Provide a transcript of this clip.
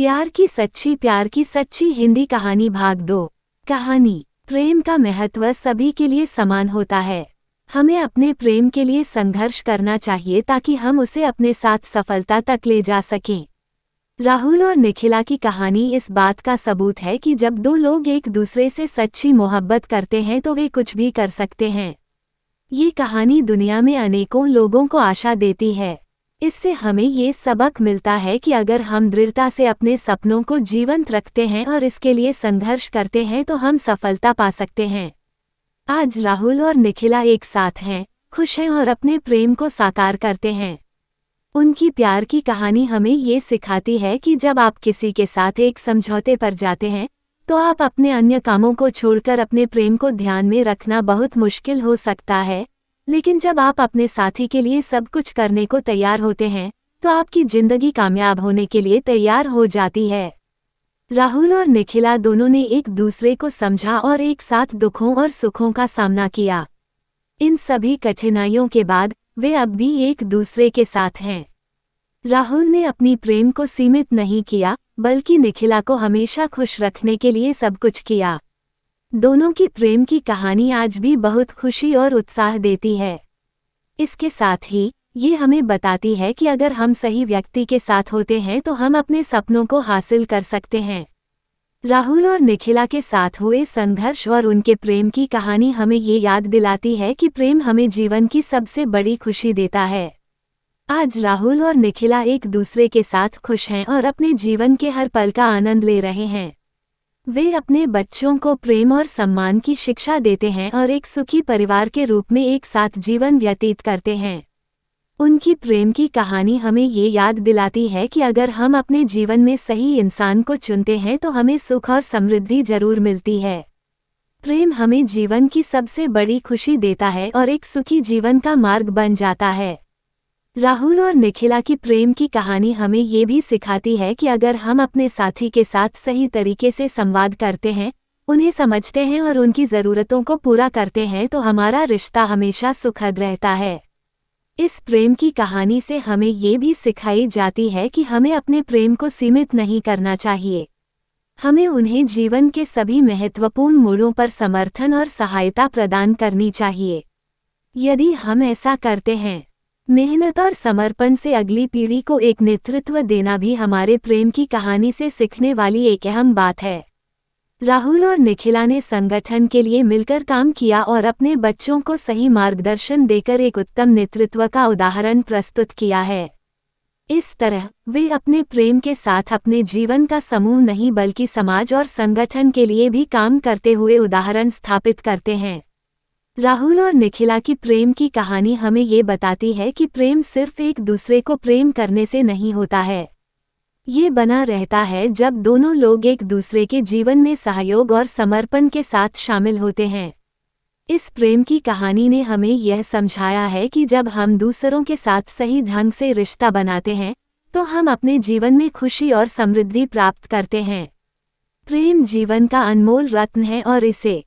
प्यार की सच्ची हिंदी कहानी भाग 2। कहानी। प्रेम का महत्व सभी के लिए समान होता है। हमें अपने प्रेम के लिए संघर्ष करना चाहिए ताकि हम उसे अपने साथ सफलता तक ले जा सकें। राहुल और निखिला की कहानी इस बात का सबूत है कि जब दो लोग एक दूसरे से सच्ची मोहब्बत करते हैं तो वे कुछ भी कर सकते हैं। ये कहानी दुनिया में अनेकों लोगों को आशा देती है। इससे हमें ये सबक मिलता है कि अगर हम दृढ़ता से अपने सपनों को जीवंत रखते हैं और इसके लिए संघर्ष करते हैं तो हम सफलता पा सकते हैं। आज राहुल और निखिला एक साथ हैं, खुश हैं और अपने प्रेम को साकार करते हैं। उनकी प्यार की कहानी हमें ये सिखाती है कि जब आप किसी के साथ एक समझौते पर जाते हैं तो आप अपने अन्य कामों को छोड़कर अपने प्रेम को ध्यान में रखना बहुत मुश्किल हो सकता है, लेकिन जब आप अपने साथी के लिए सब कुछ करने को तैयार होते हैं तो आपकी जिंदगी कामयाब होने के लिए तैयार हो जाती है। राहुल और निखिला दोनों ने एक दूसरे को समझा और एक साथ दुखों और सुखों का सामना किया। इन सभी कठिनाइयों के बाद वे अब भी एक दूसरे के साथ हैं। राहुल ने अपनी प्रेम को सीमित नहीं किया, बल्कि निखिला को हमेशा खुश रखने के लिए सब कुछ किया। दोनों की प्रेम की कहानी आज भी बहुत खुशी और उत्साह देती है। इसके साथ ही ये हमें बताती है कि अगर हम सही व्यक्ति के साथ होते हैं तो हम अपने सपनों को हासिल कर सकते हैं। राहुल और निखिला के साथ हुए संघर्ष और उनके प्रेम की कहानी हमें ये याद दिलाती है कि प्रेम हमें जीवन की सबसे बड़ी खुशी देता है। आज राहुल और निखिला एक दूसरे के साथ खुश हैं और अपने जीवन के हर पल का आनंद ले रहे हैं। वे अपने बच्चों को प्रेम और सम्मान की शिक्षा देते हैं और एक सुखी परिवार के रूप में एक साथ जीवन व्यतीत करते हैं। उनकी प्रेम की कहानी हमें ये याद दिलाती है कि अगर हम अपने जीवन में सही इंसान को चुनते हैं तो हमें सुख और समृद्धि जरूर मिलती है। प्रेम हमें जीवन की सबसे बड़ी खुशी देता है और एक सुखी जीवन का मार्ग बन जाता है। राहुल और निखिला की प्रेम की कहानी हमें ये भी सिखाती है कि अगर हम अपने साथी के साथ सही तरीके से संवाद करते हैं, उन्हें समझते हैं और उनकी ज़रूरतों को पूरा करते हैं तो हमारा रिश्ता हमेशा सुखद रहता है। इस प्रेम की कहानी से हमें ये भी सिखाई जाती है कि हमें अपने प्रेम को सीमित नहीं करना चाहिए। हमें उन्हें जीवन के सभी महत्वपूर्ण मोड़ों पर समर्थन और सहायता प्रदान करनी चाहिए। यदि हम ऐसा करते हैं, मेहनत और समर्पण से अगली पीढ़ी को एक नेतृत्व देना भी हमारे प्रेम की कहानी से सीखने वाली एक अहम बात है। राहुल और निखिला ने संगठन के लिए मिलकर काम किया और अपने बच्चों को सही मार्गदर्शन देकर एक उत्तम नेतृत्व का उदाहरण प्रस्तुत किया है। इस तरह वे अपने प्रेम के साथ अपने जीवन का समूह नहीं बल्कि समाज और संगठन के लिए भी काम करते हुए उदाहरण स्थापित करते हैं। राहुल और निखिला की प्रेम की कहानी हमें ये बताती है कि प्रेम सिर्फ एक दूसरे को प्रेम करने से नहीं होता है। ये बना रहता है जब दोनों लोग एक दूसरे के जीवन में सहयोग और समर्पण के साथ शामिल होते हैं। इस प्रेम की कहानी ने हमें यह समझाया है कि जब हम दूसरों के साथ सही ढंग से रिश्ता बनाते हैं तो हम अपने जीवन में खुशी और समृद्धि प्राप्त करते हैं। प्रेम जीवन का अनमोल रत्न है और इसे